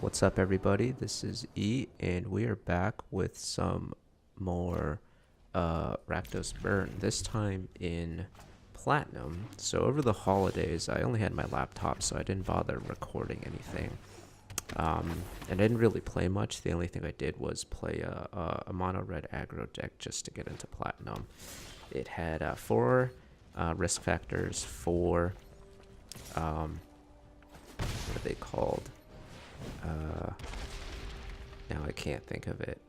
What's up, everybody? This is E, and we are back with some more Rakdos Burn, this time in Platinum. So over the holidays, I only had my laptop, so I didn't bother recording anything. And I didn't really play much. The only thing I did was play a Monored Aggro deck just to get into Platinum. It had 4 risk factors, 4, what are they called? Now I can't think of it.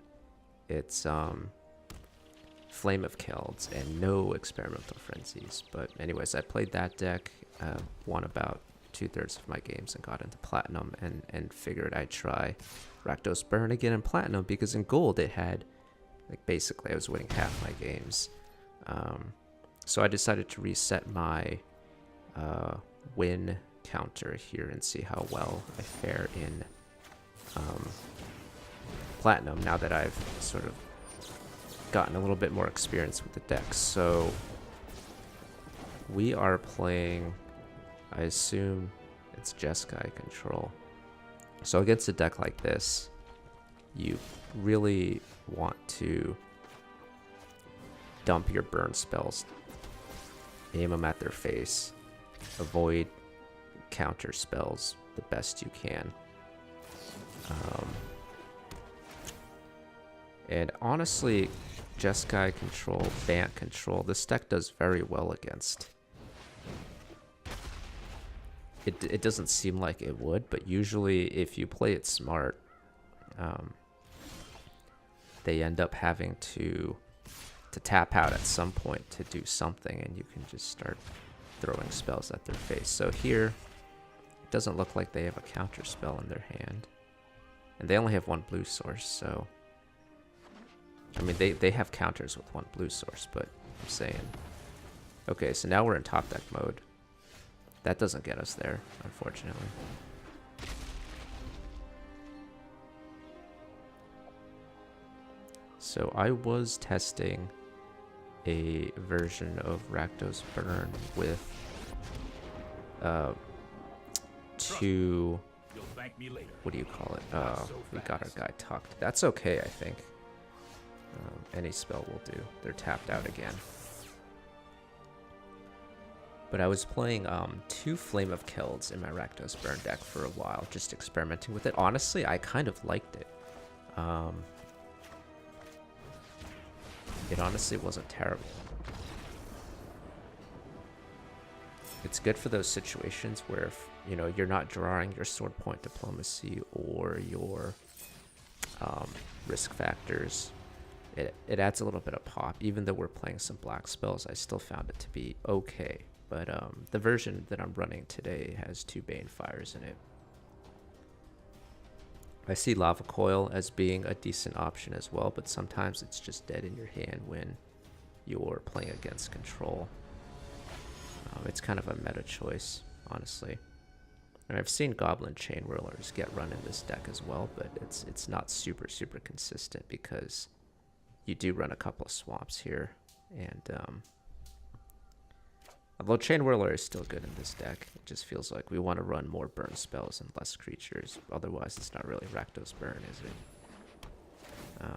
It's Flame of Kelds and no Experimental Frenzies. But anyways, I played that deck, won about 2/3 of my games and got into Platinum, and figured I'd try Rakdos Burn again in Platinum, because in Gold it had, like, basically I was winning half my games. So I decided to reset my win counter here and see how well I fare in Platinum now that I've sort of gotten a little bit more experience with the decks. So we are playing, I assume it's Jeskai Control. So against a deck like this, you really want to dump your burn spells, aim them at their face, avoid counter spells the best you can. And honestly, Jeskai Control, Bant Control, this deck does very well against. It doesn't seem like it would, but usually if you play it smart, they end up having to tap out at some point to do something, and you can just start throwing spells at their face. So here, it doesn't look like they have a counter spell in their hand. And they only have 1 blue source, so... I mean, they have counters with 1 blue source, but I'm saying... Okay, so now we're in top deck mode. That doesn't get us there, unfortunately. So I was testing a version of Rakdos Burn with 2... What do you call it? We got our guy tucked. That's okay, I think. Any spell will do. They're tapped out again. But I was playing 2 Flame of Kelds in my Rakdos Burn deck for a while, just experimenting with it. Honestly, I kind of liked it. It honestly wasn't terrible. It's good for those situations where, you know, you're not drawing your sword point diplomacy or your risk factors. It adds a little bit of pop. Even though we're playing some black spells, I still found it to be okay. But the version that I'm running today has 2 Banefires in it. I see Lava Coil as being a decent option as well, but sometimes it's just dead in your hand when you're playing against control. It's kind of a meta choice, honestly. And I've seen Goblin Chain Whirlers get run in this deck as well, but it's not super consistent, because you do run a couple of swamps here, and although Chain Whirler is still good in this deck, it just feels like we want to run more burn spells and less creatures. Otherwise, it's not really Rakdos Burn, is it?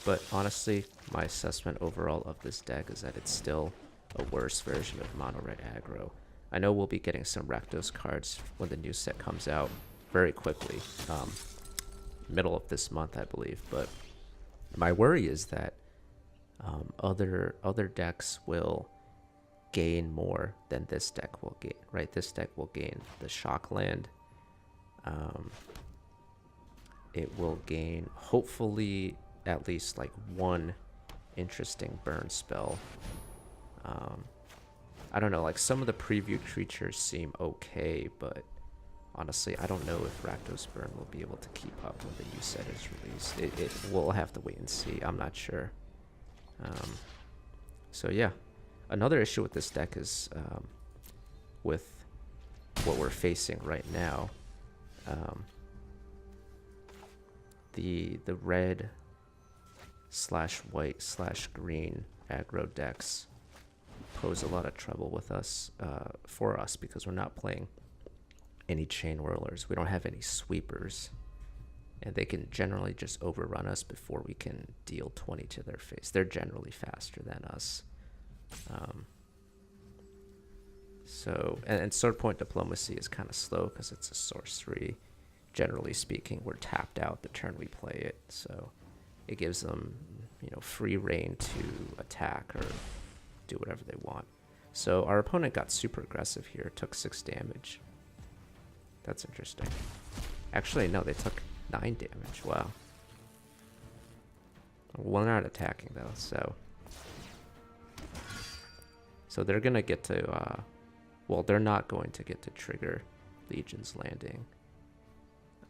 But honestly, my assessment overall of this deck is that it's still a worse version of Monored Aggro. I know we'll be getting some Rakdos cards when the new set comes out very quickly, middle of this month, I believe. But my worry is that other decks will gain more than this deck will gain, right? This deck will gain the Shock Land. It will gain, hopefully, at least like 1 interesting burn spell. I don't know, like some of the preview creatures seem okay, but honestly, I don't know if Rakdos Burn will be able to keep up when the new set is released. We'll have to wait and see. I'm not sure. So yeah, another issue with this deck is with what we're facing right now. The red / white / green aggro decks pose a lot of trouble with us, for us, because we're not playing any chain whirlers. We don't have any sweepers. And they can generally just overrun us before we can deal 20 to their face. They're generally faster than us. And Sword Point Diplomacy is kind of slow because it's a sorcery. Generally speaking, we're tapped out the turn we play it, so it gives them, free reign to attack or do whatever they want. So our opponent got super aggressive here, took 6 damage. That's interesting. Actually, no, they took 9 damage. Wow. Well, they're not attacking though, so they're gonna get to. Well, they're not going to get to trigger Legion's Landing.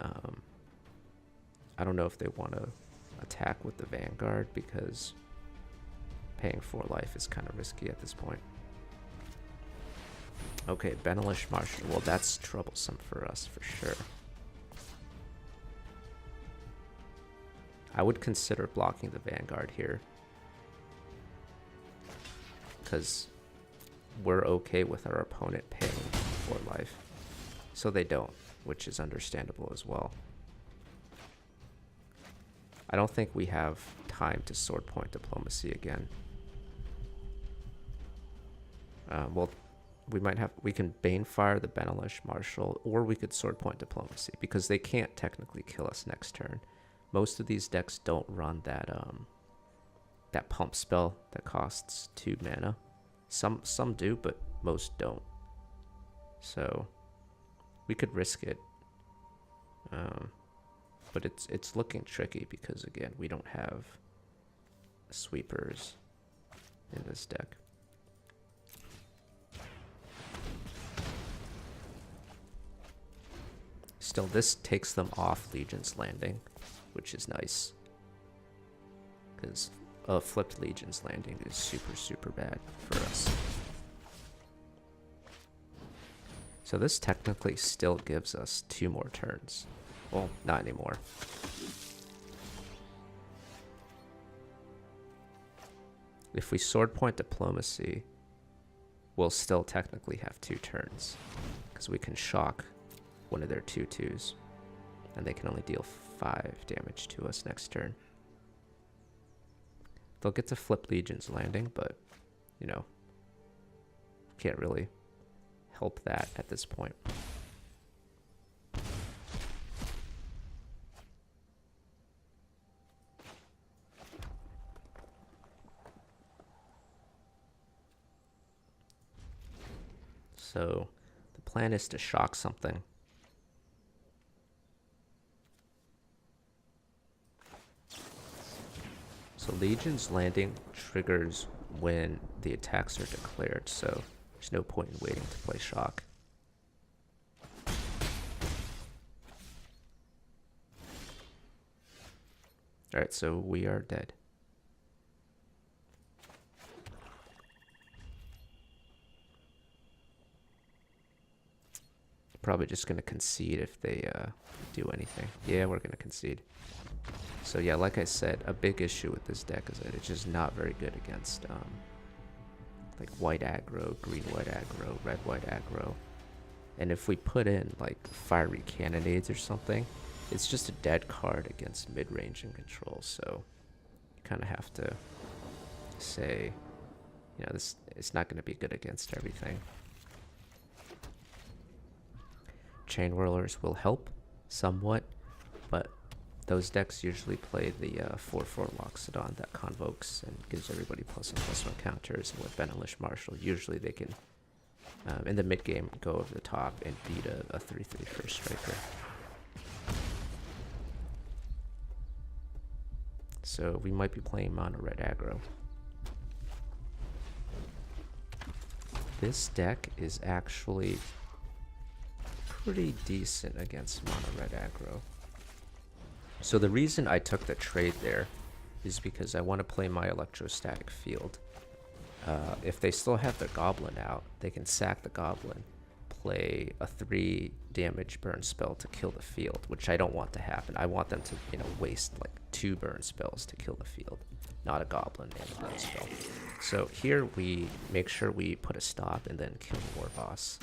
I don't know if they want to attack with the Vanguard because paying 4 life is kind of risky at this point. Okay, Benelish Marshal. Well, that's troublesome for us for sure. I would consider blocking the Vanguard here because we're okay with our opponent paying 4 life. So they don't, which is understandable as well. I don't think we have time to Sword Point Diplomacy again. Well, we can Banefire the Benelish Marshal, or we could Sword Point Diplomacy because they can't technically kill us next turn. Most of these decks don't run that pump spell that costs 2 mana. Some do, but most don't. So we could risk it. But it's looking tricky because again, we don't have sweepers in this deck. Still, this takes them off Legion's Landing, which is nice. Because flipped Legion's Landing is super bad for us. So this technically still gives us 2 more turns. Well, not anymore. If we Sword Point Diplomacy, we'll still technically have 2 turns. Because we can shock one of their 2/2s. And they can only deal 5 damage to us next turn. They'll get to flip Legion's Landing, but, can't really help that at this point. So the plan is to shock something. So Legion's Landing triggers when the attacks are declared, so there's no point in waiting to play shock. Alright, so we are dead. Probably just going to concede if they do anything. Yeah, we're going to concede. So yeah, like I said, a big issue with this deck is that it's just not very good against like white aggro, green-white aggro, red-white aggro. And if we put in like fiery cannonades or something, it's just a dead card against mid-range and control. So you kind of have to say, this it's not going to be good against everything. Chain Whirlers will help somewhat, but those decks usually play the 4/4 Loxodon that convokes and gives everybody +1/+1 counters. And with Benelish Marshal, usually they can, in the mid game, go over the top and beat a 3/3 first striker. So we might be playing Monored Aggro. This deck is actually pretty decent against Monored Aggro. So the reason I took the trade there is because I want to play my electrostatic field. If they still have their goblin out, they can sack the goblin, play a 3 damage burn spell to kill the field, which I don't want to happen. I want them to, waste like 2 burn spells to kill the field, not a goblin and a burn spell. So here we make sure we put a stop and then kill the war boss.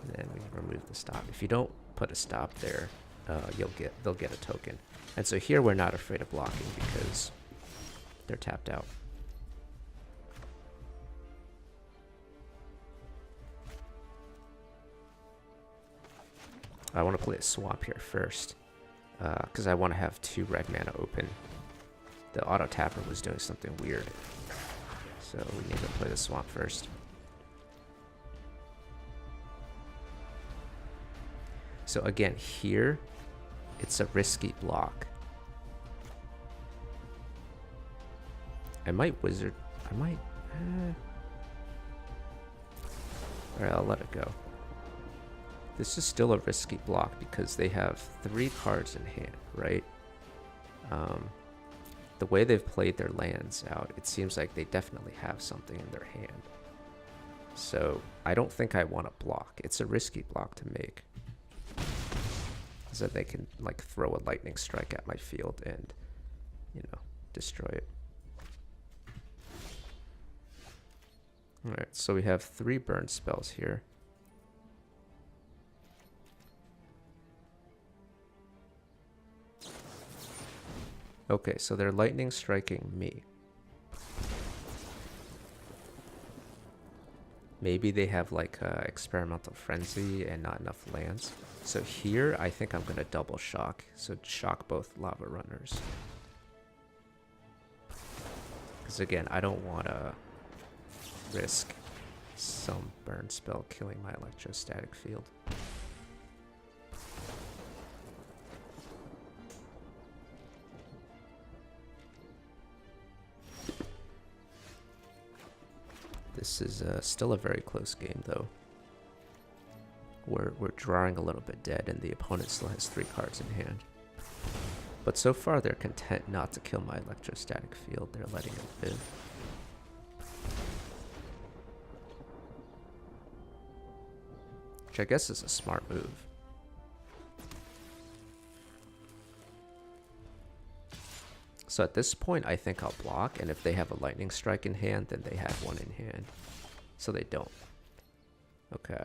And then we remove the stop. If you don't put a stop there, they'll get a token. And so here we're not afraid of blocking because they're tapped out. I want to play a swamp here first because I want to have 2 red mana open. The auto tapper was doing something weird, so we need to play the swamp first. So again, here, it's a risky block. I might wizard. I might. Alright, I'll let it go. This is still a risky block because they have 3 cards in hand, right? The way they've played their lands out, it seems like they definitely have something in their hand. So I don't think I want to block. It's a risky block to make. So they can like throw a lightning strike at my field and, you know, destroy it. Alright, so we have 3 burn spells here. Okay, so they're lightning striking me. Maybe they have like experimental frenzy and not enough lands. So here, I think I'm gonna double shock. So shock both lava runners. Because again, I don't want to risk some burn spell killing my electrostatic field. This is still a very close game, though. We're drawing a little bit dead, and the opponent still has 3 cards in hand. But so far, they're content not to kill my electrostatic field. They're letting it live. Which I guess is a smart move. So at this point, I think I'll block, and if they have a lightning strike in hand, then they have 1 in hand. So they don't. Okay.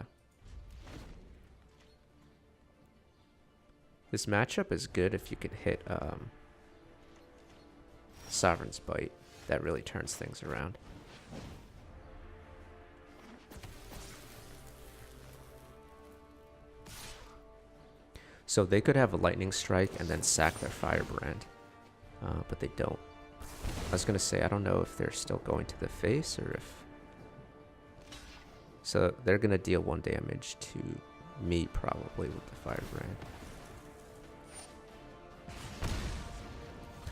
This matchup is good if you can hit Sovereign's Bite. That really turns things around. So they could have a lightning strike and then sack their Firebrand. But they don't. I was gonna say, I don't know if they're still going to the face or if... So they're gonna deal 1 damage to me probably with the Firebrand.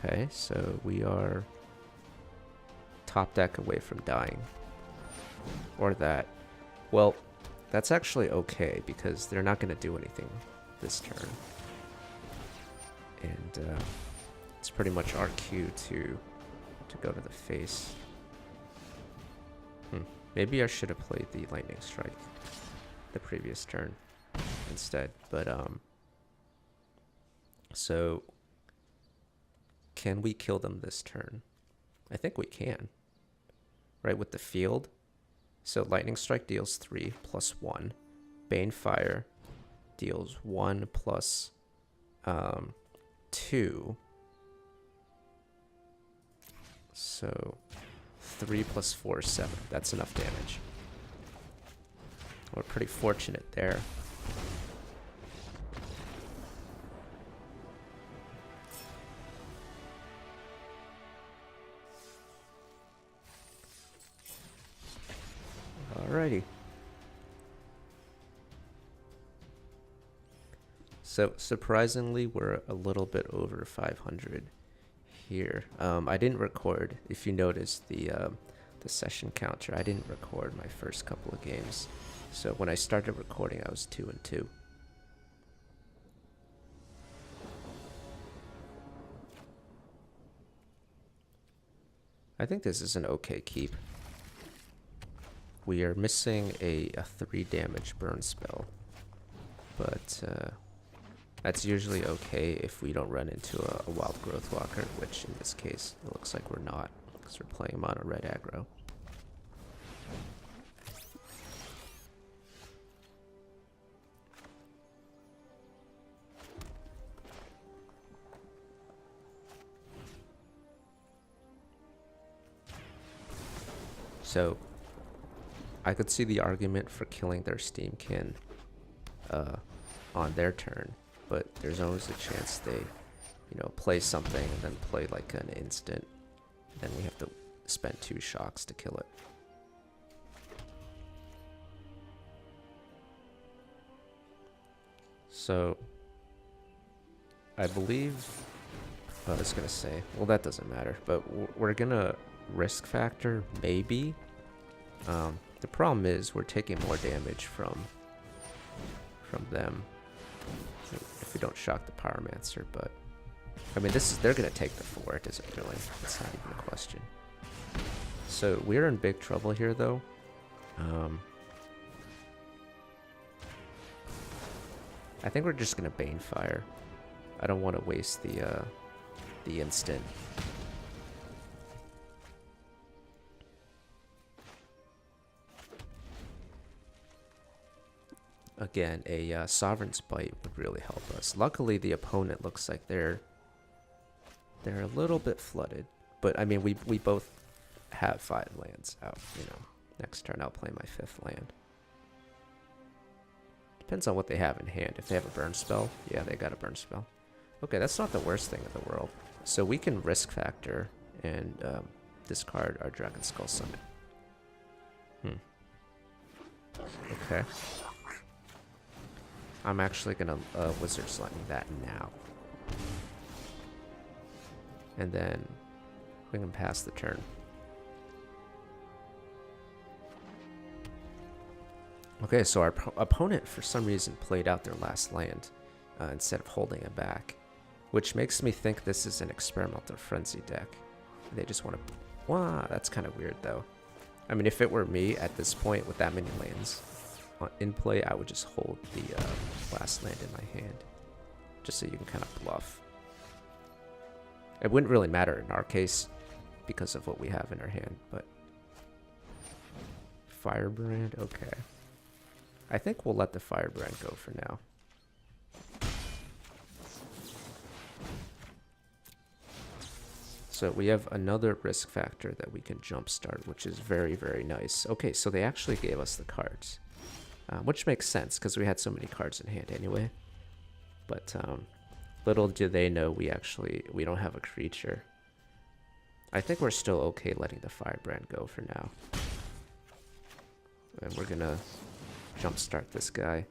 Okay, so we are top deck away from dying. Or that. Well, that's actually okay because they're not gonna do anything this turn. And it's pretty much our cue to go to the face. Maybe I should have played the lightning strike the previous turn instead. But so can we kill them this turn? I think we can. Right, with the field. So lightning strike deals 3 plus 1. Bane Fire deals 1 plus 2. So 3 plus 4 is 7. That's enough damage. We're pretty fortunate there. Alrighty. So surprisingly, we're a little bit over 500. Here, I didn't record. If you notice the session counter, I didn't record my first couple of games. So when I started recording, I was 2-2. I think this is an okay keep. We are missing a 3 damage burn spell, but that's usually okay if we don't run into a wild growth walker, which in this case it looks like we're not, because we're playing Monored Aggro. So I could see the argument for killing their Steamkin on their turn, but there's always a chance they, you know, play something and then play like an instant. Then we have to spend 2 shocks to kill it. So I believe I was gonna say, well, that doesn't matter, but we're gonna risk factor maybe. The problem is we're taking more damage from them if we don't shock the Pyromancer, but I mean, they're gonna take the 4. It doesn't really, it's not even a question. So we're in big trouble here, though. I think we're just gonna Banefire. I don't want to waste the instant. Again, a Sovereign's Bite would really help us. Luckily, the opponent looks like they're a little bit flooded, but I mean, we both have 5 lands out. You know, next turn I'll play my 5th land. Depends on what they have in hand. If they have a burn spell, yeah, they got a burn spell. Okay, that's not the worst thing in the world. So we can risk factor and discard our Dragon Skull Summon. Okay. I'm actually gonna Wizard's Lightning that now. And then we can pass the turn. Okay, so our opponent for some reason played out their last land instead of holding it back, which makes me think this is an Experimental Frenzy deck. They just want to... Wow, that's kind of weird though. I mean, if it were me at this point with that many lands in play, I would just hold the last land in my hand, just so you can kind of bluff. It wouldn't really matter in our case because of what we have in our hand, but... Firebrand, okay. I think we'll let the Firebrand go for now. So we have another risk factor that we can jumpstart, which is very, very nice. Okay, so they actually gave us the cards, which makes sense because we had so many cards in hand anyway. But little do they know we don't have a creature. I think we're still okay letting the Firebrand go for now. And we're gonna jumpstart this guy.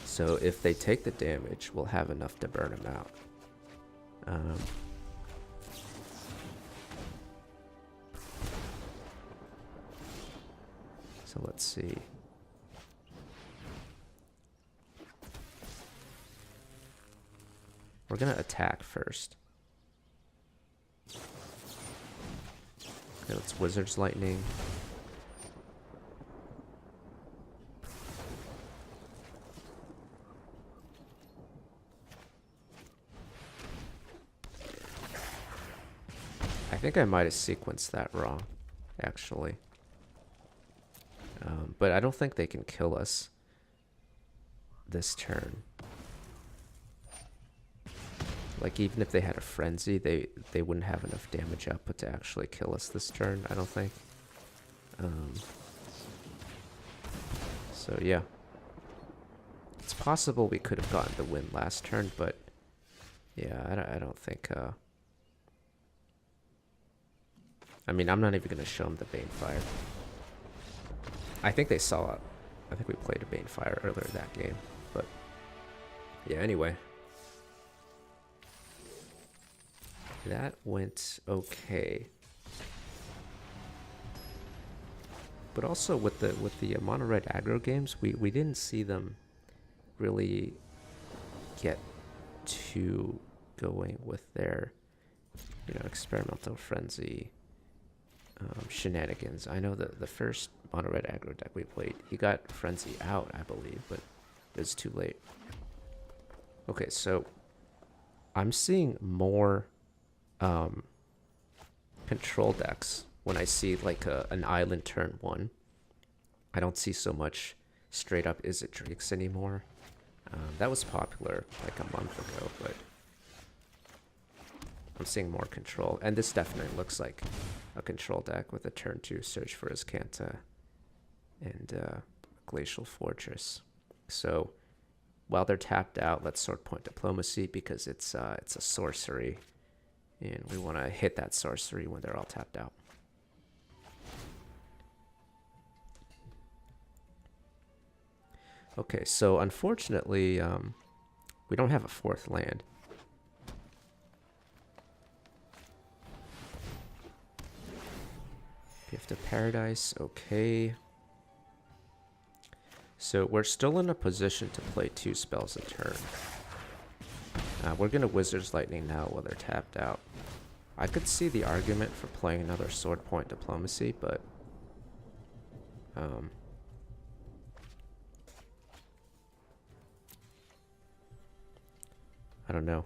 So if they take the damage, we'll have enough to burn him out. So let's see. We're gonna attack first. Okay, let's Wizard's Lightning. I think I might have sequenced that wrong, actually. But I don't think they can kill us this turn. Like, even if they had a Frenzy, they wouldn't have enough damage output to actually kill us this turn, I don't think. So, yeah. It's possible we could have gotten the win last turn, but... Yeah, I don't think... I mean, I'm not even going to show them the Banefire. I think they saw it. I think we played a Banefire earlier that game. But, yeah, anyway. That went okay. But also with the Monored Aggro games, we didn't see them really get too going with their, you know, Experimental Frenzy shenanigans. I know that the first Monored Aggro deck we played, he got Frenzy out, I believe, but it was too late. Okay, so I'm seeing more control decks when I see like an island turn 1. I don't see so much straight up Is It Drakes anymore. That was popular like a month ago, but I'm seeing more control. And this definitely looks like a control deck with a turn 2 search for Azcanta and Glacial Fortress. So while they're tapped out, let's Sword Point Diplomacy because it's a sorcery. And we want to hit that sorcery when they're all tapped out. Okay, so unfortunately, we don't have a 4th land. Gift of Paradise, okay. So we're still in a position to play 2 spells a turn. We're going to Wizard's Lightning now while they're tapped out. I could see the argument for playing another Sword Point Diplomacy, but I don't know.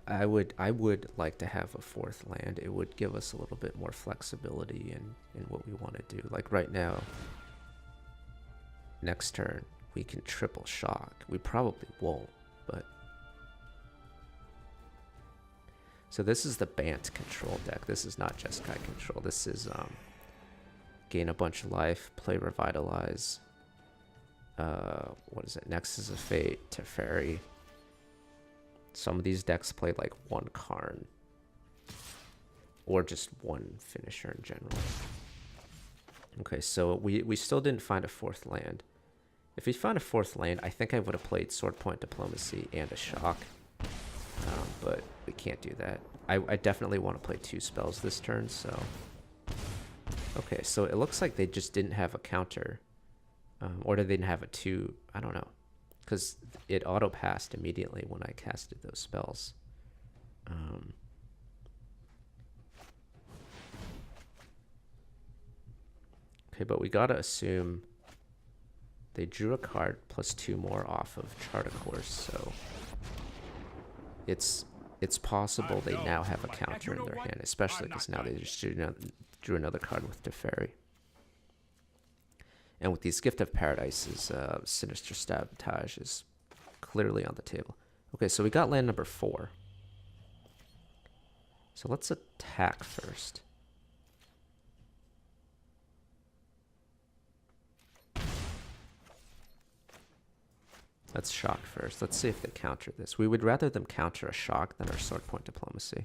I would like to have a 4th land. It would give us a little bit more flexibility in what we want to do. Like right now, next turn, we can triple shock. We probably won't, but... So this is the Bant Control deck. This is not Jeskai Control. This is gain a bunch of life, play Revitalize. What is it? Nexus of Fate, Teferi. Some of these decks play like 1 Karn. Or just 1 finisher in general. Okay, so we still didn't find a 4th land. If we found a 4th land, I think I would have played Sword Point Diplomacy and a Shock. But we can't do that. I definitely want to play 2 spells this turn, so... Okay, so it looks like they just didn't have a counter. Or they didn't have a 2... I don't know. Because it auto-passed immediately when I casted those spells. Okay, but we gotta assume they drew a card plus 2 more off of Chart a Course, so it's possible they now have a counter in their hand, especially because now they just drew another card with Teferi. And with these Gift of Paradises, Sinister Sabotage is clearly on the table. Okay, so we got land number 4. So let's attack first. Let's shock first. Let's see if they counter this. We would rather them counter a shock than our Sword Point Diplomacy.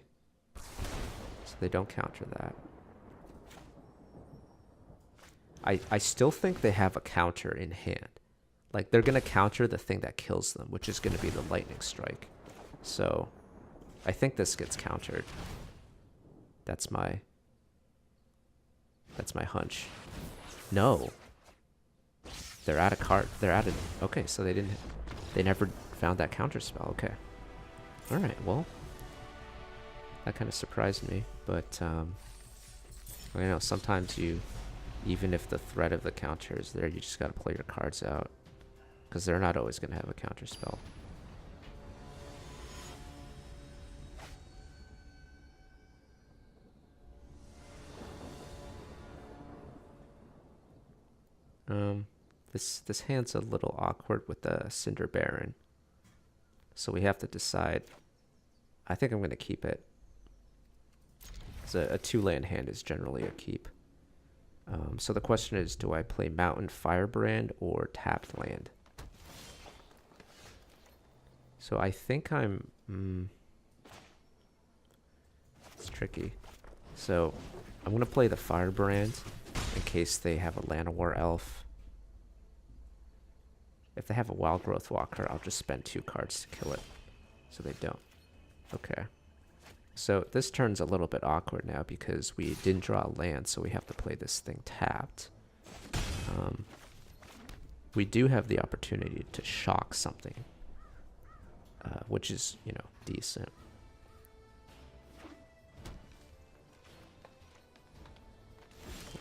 So they don't counter that. I still think they have a counter in hand. Like, they're going to counter the thing that kills them, which is going to be the Lightning Strike. So, I think this gets countered. That's my hunch. No. They're out of card. They're out of... Okay, so they never found that counter spell. Okay. Alright, well. That kind of surprised me. But, I know, sometimes even if the threat of the counter is there, you just gotta play your cards out. Because they're not always gonna have a counter spell. This hand's a little awkward with the Cinder Baron. So we have to decide. I think I'm going to keep it. A 2-land hand is generally a keep. So the question is, do I play Mountain Firebrand or tapped land? So I think I'm... it's tricky. So I'm going to play the Firebrand in case they have a Llanowar Elf. If they have a Wild Growth Walker, I'll just spend 2 cards to kill it. So they don't. Okay. So this turn's a little bit awkward now because we didn't draw a land, so we have to play this thing tapped. We do have the opportunity to shock something, which is, you know, decent.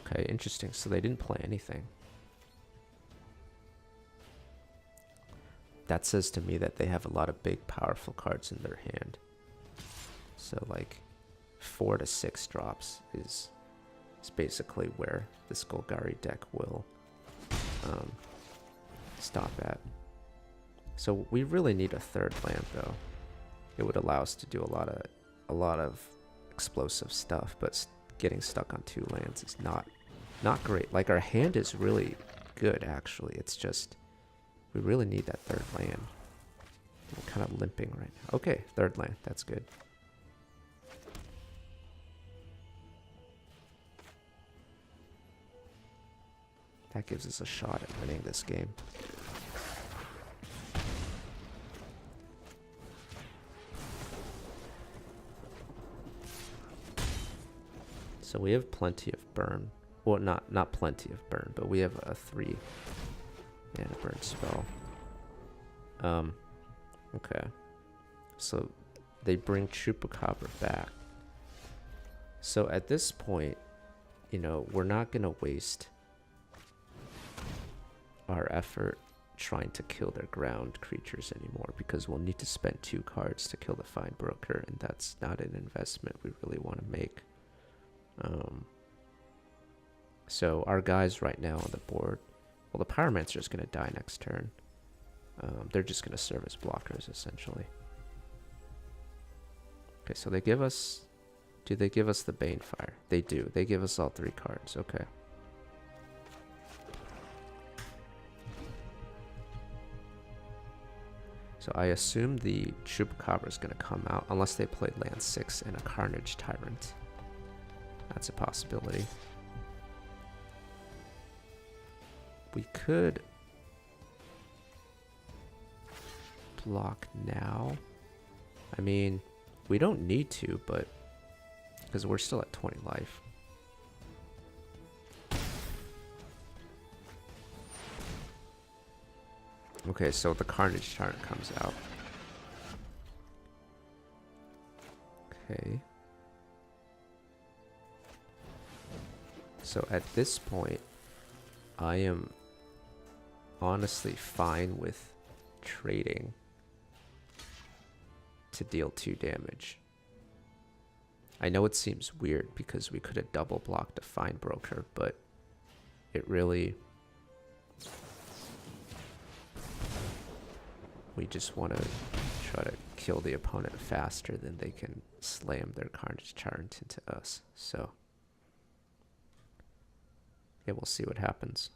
Okay, interesting. So they didn't play anything. That says to me that they have a lot of big, powerful cards in their hand. So, like, 4 to 6 drops is basically where this Golgari deck will stop at. So we really need a third land though. It would allow us to do a lot of explosive stuff, but getting stuck on 2 lands is not great. Like, our hand is really good actually. It's just we really need that third land. We're kind of limping right now. Okay, third land. That's good. That gives us a shot at winning this game. So we have plenty of burn. Well, not plenty of burn, but we have a 3 and a burn spell. Okay. So they bring Chupacabra back. So at this point, you know, we're not going to waste our effort trying to kill their ground creatures anymore, because we'll need to spend 2 cards to kill the Fine Broker, and that's not an investment we really want to make. So our guys right now on the board, well, the Pyromancer is going to die next turn. They're just going to serve as blockers, essentially. Okay, so they give us... Do they give us the Banefire? They do. They give us all 3 cards. Okay. So I assume the Chupacabra is going to come out, unless they play land 6 and a Carnage Tyrant. That's a possibility. We could block now. I mean, we don't need to, but because we're still at 20 life. Okay, so the Carnage Tyrant comes out. Okay. So at this point, I am honestly fine with trading to deal 2 damage. I know it seems weird because we could have double blocked a Fine Broker, but it really... We just want to try to kill the opponent faster than they can slam their Carnage Tyrant into us. So, yeah, we'll see what happens.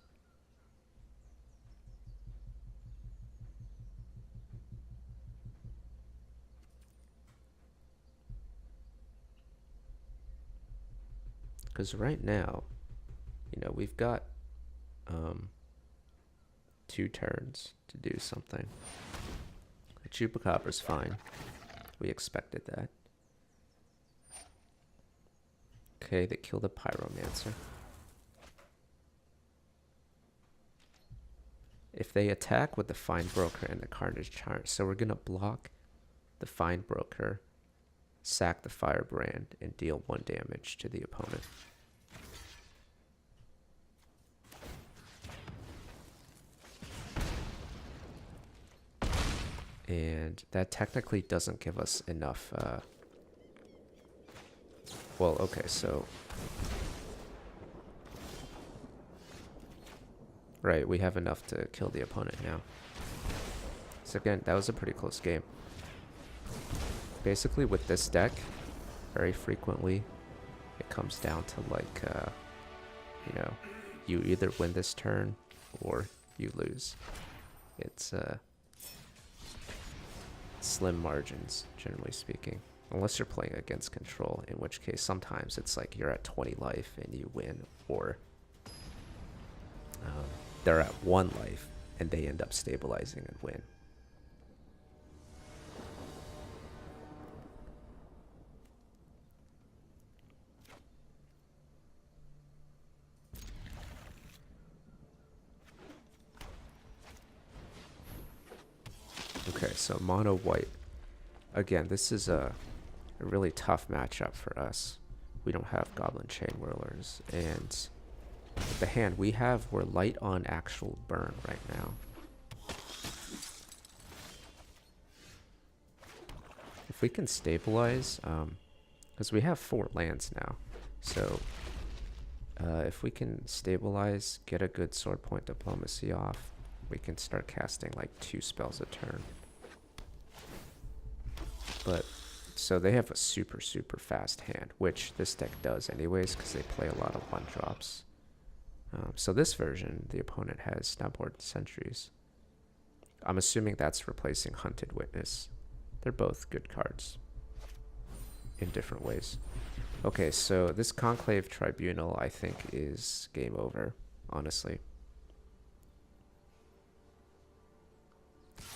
Because right now, you know, we've got 2 turns to do something. The Chupacabra's fine. We expected that. Okay, they kill the Pyromancer. If they attack with the Fine Broker and the Carnage Tyrant, so we're going to block the Fine Broker, sack the Firebrand, and deal 1 damage to the opponent. And that technically doesn't give us enough, well, okay, so... Right, we have enough to kill the opponent now. So again, that was a pretty close game. Basically, with this deck, very frequently, it comes down to, like, you know, you either win this turn or you lose. It's, slim margins, generally speaking. Unless you're playing against control, in which case sometimes it's like you're at 20 life and you win, or they're at 1 life and they end up stabilizing and win. Okay, so mono white. Again, this is a really tough matchup for us. We don't have Goblin Chain Whirlers, and with the hand we have, we're light on actual burn right now. If we can stabilize, because we have 4 lands now, so if we can stabilize, get a good sword point diplomacy off, we can start casting like 2 spells a turn. But, so they have a super, super fast hand, which this deck does anyways, because they play a lot of 1-drops. So this version, the opponent has Snubhorn Sentries. I'm assuming that's replacing Hunted Witness. They're both good cards in different ways. Okay, so this Conclave Tribunal, I think, is game over, honestly.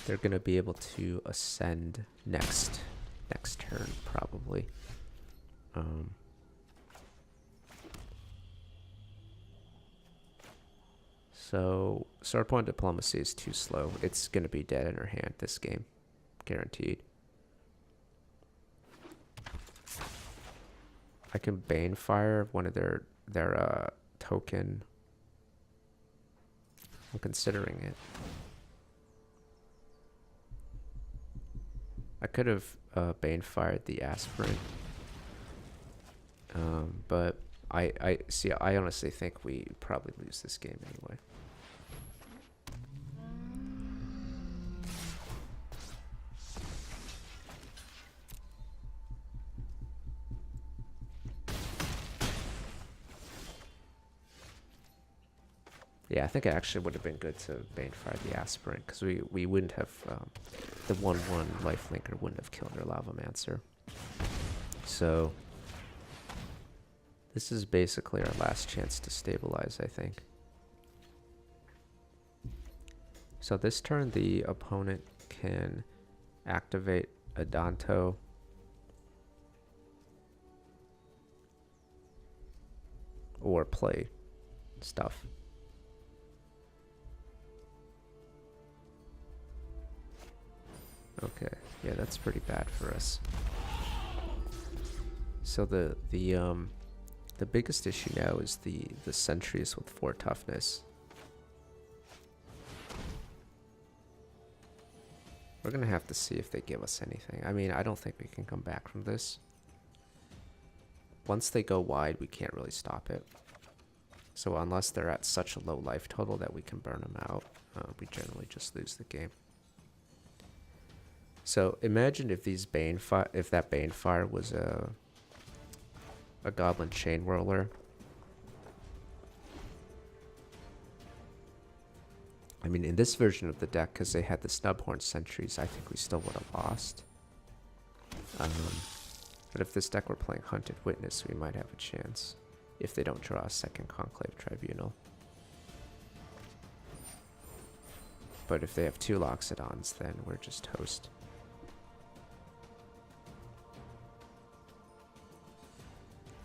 They're going to be able to ascend next turn, probably. So Swordpoint Diplomacy is too slow. It's going to be dead in her hand this game. Guaranteed. I can Banefire one of their token. I'm considering it. I could have Banefired the Aspirant. But I honestly think we probably lose this game anyway. Yeah, I think it actually would have been good to Banefire the Aspirant, because we wouldn't have, the 1/1 Lifelinker wouldn't have killed our Lavamancer. So, this is basically our last chance to stabilize, I think. So this turn, the opponent can activate Adanto. Or play stuff. Okay, yeah, that's pretty bad for us. So the biggest issue now is the sentries with 4 toughness. We're gonna have to see if they give us anything. I mean, I don't think we can come back from this. Once they go wide, we can't really stop it. So unless they're at such a low life total that we can burn them out, we generally just lose the game. So imagine if these if that Banefire was a Goblin Chain Whirler. I mean, in this version of the deck, because they had the Snubhorn Sentries, I think we still would have lost. But if this deck were playing Hunted Witness, we might have a chance. If they don't draw a second Conclave Tribunal. But if they have 2 Loxodons, then we're just toast.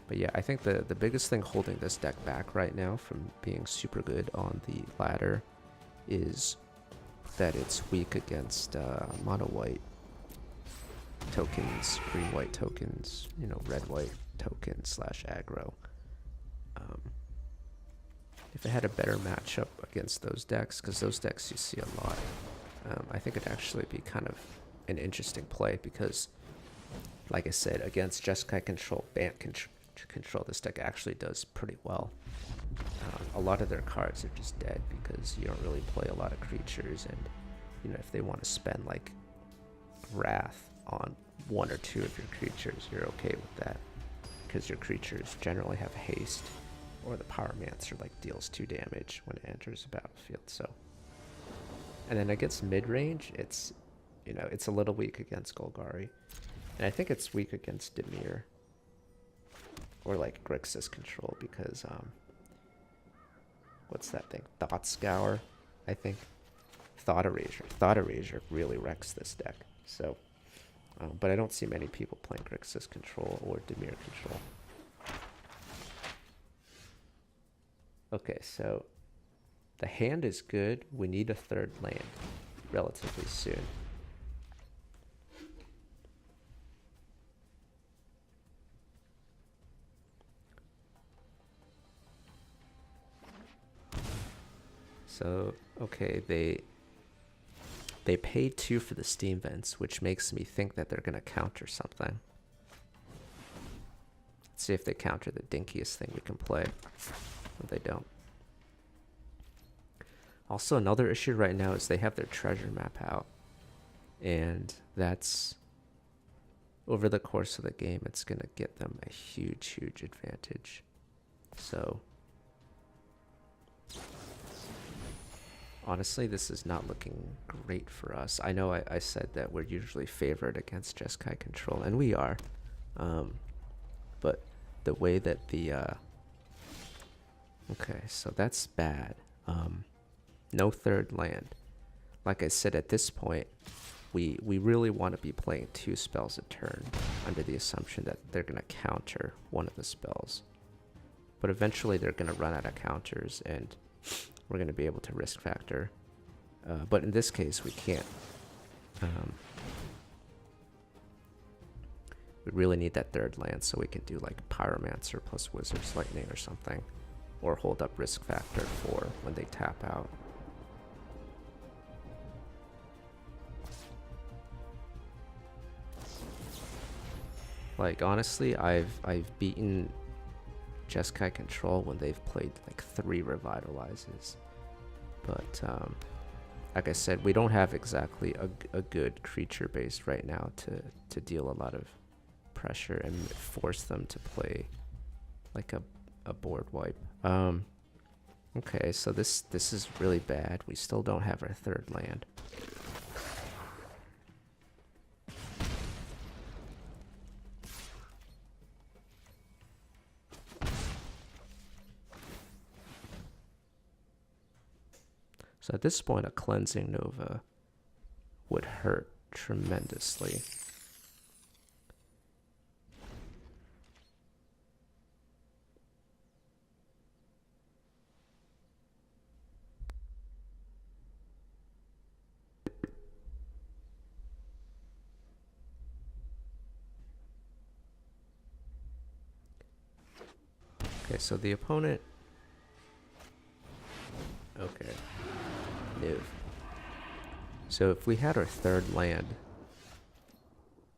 But yeah, I think the biggest thing holding this deck back right now from being super good on the ladder is that it's weak against mono-white tokens, green-white tokens, you know, red-white tokens / aggro. If it had a better matchup against those decks, because those decks you see a lot, I think it'd actually be kind of an interesting play, because, like I said, against Jeskai Control, Bant Control, this deck actually does pretty well. A lot of their cards are just dead because you don't really play a lot of creatures, and you know, if they want to spend like Wrath on 1 or 2 of your creatures, you're okay with that, because your creatures generally have haste, or the Pyromancer like deals 2 damage when it enters the battlefield. So, and then against mid-range, it's, you know, it's a little weak against Golgari, and I think it's weak against Dimir or like Grixis Control, because what's that thing? Thought Scour, I think. Thought Erasure. Thought Erasure really wrecks this deck. So, but I don't see many people playing Grixis Control or Dimir Control. Okay, so the hand is good. We need a 3rd land relatively soon. So, okay, they paid 2 for the Steam Vents, which makes me think that they're going to counter something. Let's see if they counter the dinkiest thing we can play. Or they don't. Also, another issue right now is they have their treasure map out. And that's, over the course of the game, it's going to get them a huge, huge advantage. So, honestly, this is not looking great for us. I know I said that we're usually favored against Jeskai Control, and we are. But the way that the... okay, so that's bad. No third land. Like I said, at this point, we really want to be playing 2 spells a turn under the assumption that they're going to counter one of the spells. But eventually they're going to run out of counters and we're going to be able to risk factor. But in this case, we can't. We really need that third land so we can do like Pyromancer plus Wizard's Lightning or something. Or hold up risk factor for when they tap out. Like, honestly, I've beaten Jeskai Control when they've played like 3 Revitalizes. But, like I said, we don't have exactly a good creature base right now to deal a lot of pressure and force them to play like a board wipe. Okay, so this is really bad. We still don't have our third land. So at this point, a Cleansing Nova would hurt tremendously. Okay, so the opponent... okay. Niv. So if we had our third land...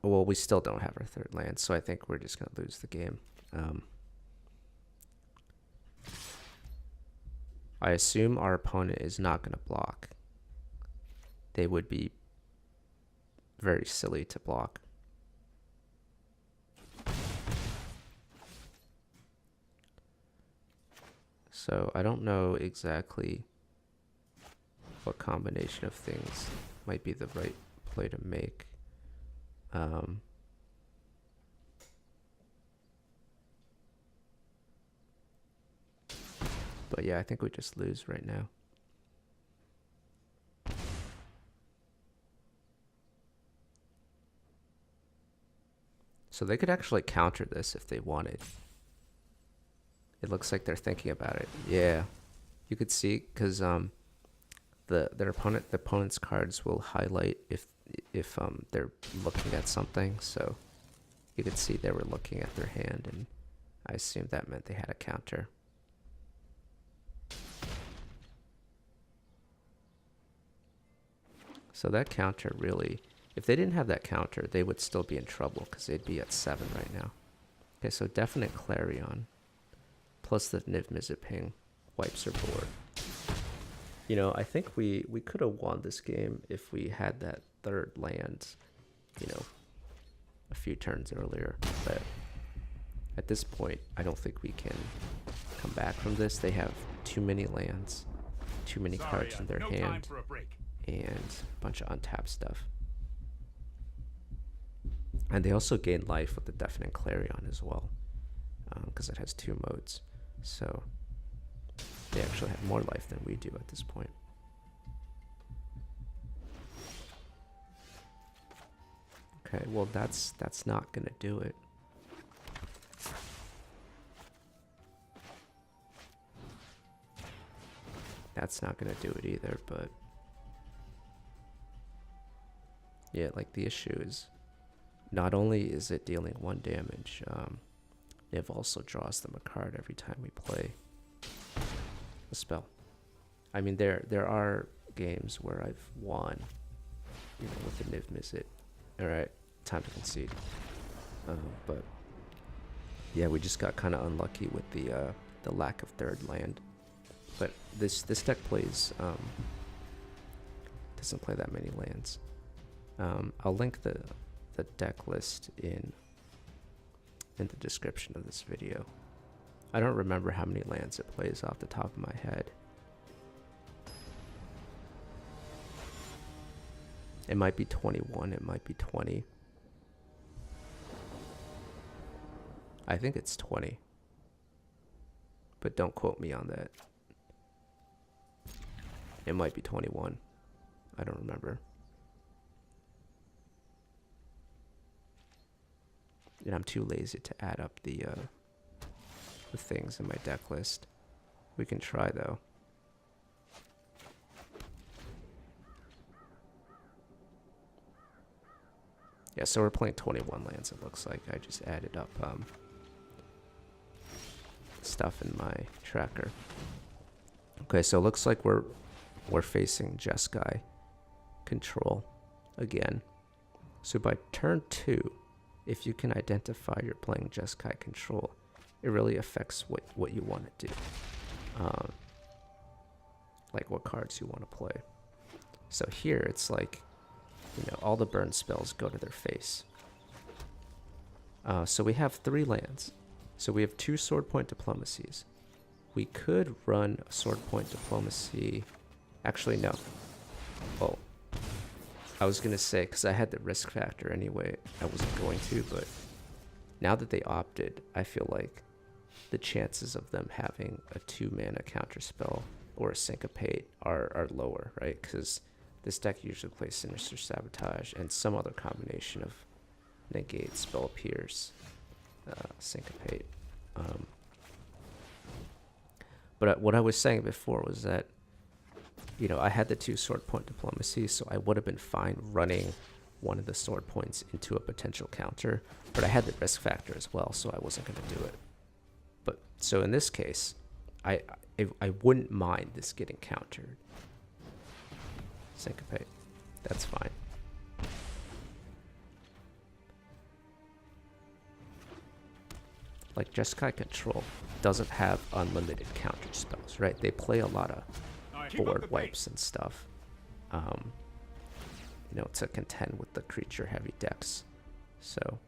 well, we still don't have our third land, so I think we're just going to lose the game. I assume our opponent is not going to block. They would be very silly to block. So I don't know exactly what combination of things might be the right play to make. But yeah, I think we just lose right now. So they could actually counter this if they wanted. It looks like they're thinking about it. Yeah, you could see because the opponent's cards will highlight if they're looking at something. So you could see they were looking at their hand, and I assumed that meant they had a counter. So that counter really, if they didn't have that counter, they would still be in trouble because they'd be at 7 right now. Okay, so definite Clarion. Plus the Niv Mizzet ping wipes her board. You know, I think we could have won this game if we had that third land, you know, a few turns earlier. But at this point, I don't think we can come back from this. They have too many lands, too many cards in their hand, and a bunch of untapped stuff. And they also gain life with the Deafening Clarion as well, because it has 2 modes. So they actually have more life than we do at this point. Okay, well that's not gonna do it. That's not gonna do it either, but yeah, like the issue is not only is it dealing 1 damage, Niv also draws them a card every time we play a spell. I mean, there are games where I've won, you know, with the Niv Mizzet. All right, time to concede. But yeah, we just got kind of unlucky with the lack of third land. But this deck plays doesn't play that many lands. I'll link the deck list in the description of this video. I don't remember how many lands it plays off the top of my head. It might be 21, it might be 20. I think it's 20. But don't quote me on that. It might be 21. I don't remember. And I'm too lazy to add up the things in my deck list. We can try though. Yeah, so we're playing 21 lands, it looks like. I just added up stuff in my tracker. Okay, so it looks like we're facing Jeskai Control again. So by turn 2, if you can identify you're playing Jeskai Control, it really affects what you want to do. Like what cards you want to play. So here it's like, you know, all the burn spells go to their face. So we have 3 lands. So we have 2 Sword Point Diplomacies. We could run a Sword Point Diplomacy. Actually, no. Oh, I was gonna say, because I had the risk factor anyway, I wasn't going to, but now that they opted, I feel like the chances of them having a 2-mana counterspell or a syncopate are lower, right? Because this deck usually plays Sinister Sabotage and some other combination of negate, spell pierce, syncopate. But what I was saying before was that, you know, I had the 2 Sword Point Diplomacy, so I would have been fine running one of the sword points into a potential counter, but I had the risk factor as well, so I wasn't going to do it. But so in this case, I wouldn't mind this getting countered. Syncopate, that's fine. Like Jeskai Control doesn't have unlimited counter spells, right? They play a lot of board wipes and stuff, you know, to contend with the creature heavy decks. So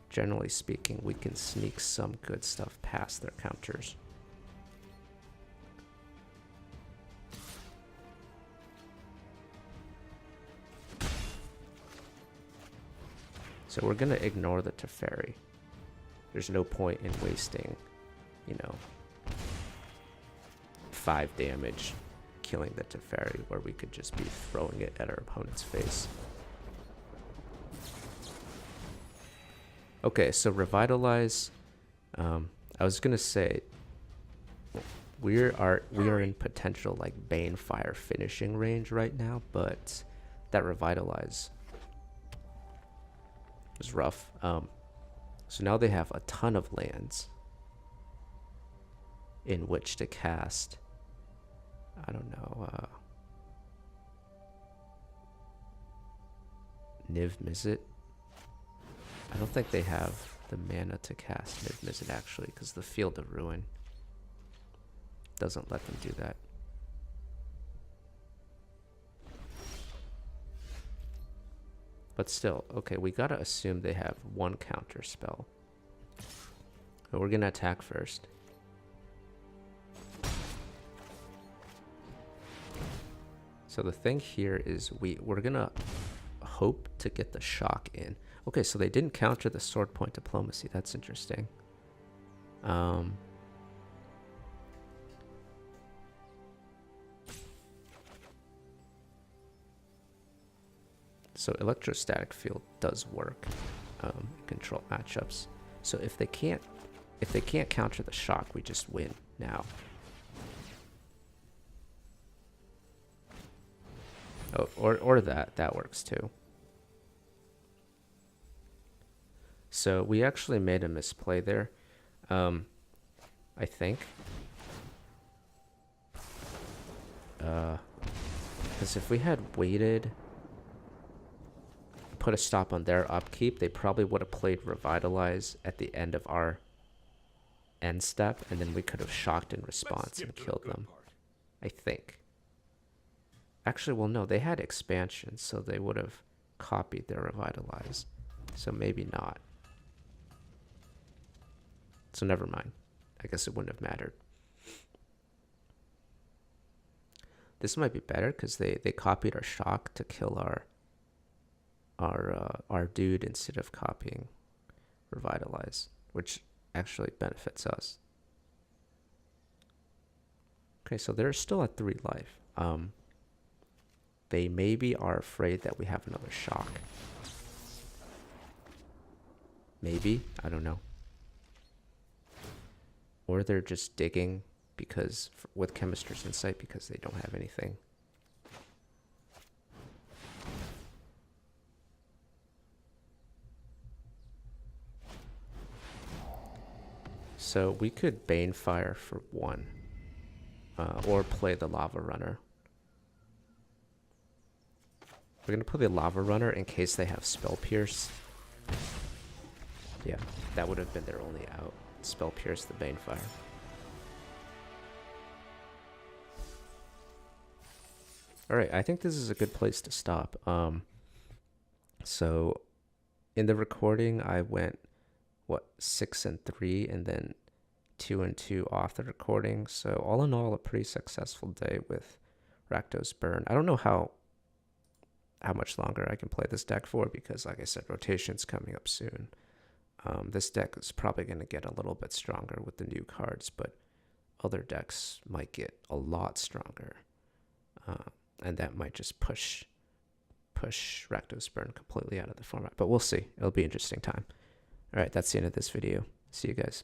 generally speaking, we can sneak some good stuff past their counters. So we're gonna ignore the Teferi. There's no point in wasting, you know, 5 damage killing the Teferi, where we could just be throwing it at our opponent's face. Okay, so Revitalize. I was gonna say we are in potential like Banefire finishing range right now, but that Revitalize is rough. So now they have a ton of lands in which to cast, I don't know, Niv Mizzet. I don't think they have the mana to cast Niv Mizzet actually, because the Field of Ruin doesn't let them do that. But still, okay, we gotta assume they have 1 counter spell. But we're gonna attack first. So the thing here is we're gonna hope to get the shock in. Okay, so they didn't counter the Sword Point Diplomacy. That's interesting. So Electrostatic Field does work in control matchups. So if they can't counter the shock, we just win now. Oh, or that works too. So we actually made a misplay there, I think. Because if we had waited, put a stop on their upkeep, they probably would have played Revitalize at the end of our end step, and then we could have shocked in response and killed them. I think. Actually, well, no, they had expansion, so they would have copied their Revitalize. So maybe not. So never mind. I guess it wouldn't have mattered. This might be better because they copied our Shock to kill our dude instead of copying Revitalize, which actually benefits us. Okay, so they're still at 3 life. They maybe are afraid that we have another Shock. Maybe, I don't know. Or they're just digging because with Chemister's Insight because they don't have anything. So we could Banefire for 1. Or play the Lava Runner. We're going to play the Lava Runner in case they have Spell Pierce. Yeah, that would have been their only out. Spell Pierce the Banefire. Alright, I think this is a good place to stop. So, in the recording, I went, 6 and 3, and then 2 and 2 off the recording. So, all in all, a pretty successful day with Rakdos Burn. I don't know how much longer I can play this deck for because, like I said, rotation's coming up soon. This deck is probably going to get a little bit stronger with the new cards, but other decks might get a lot stronger. And that might just push Rakdos Burn completely out of the format. But we'll see. It'll be an interesting time. All right, that's the end of this video. See you guys.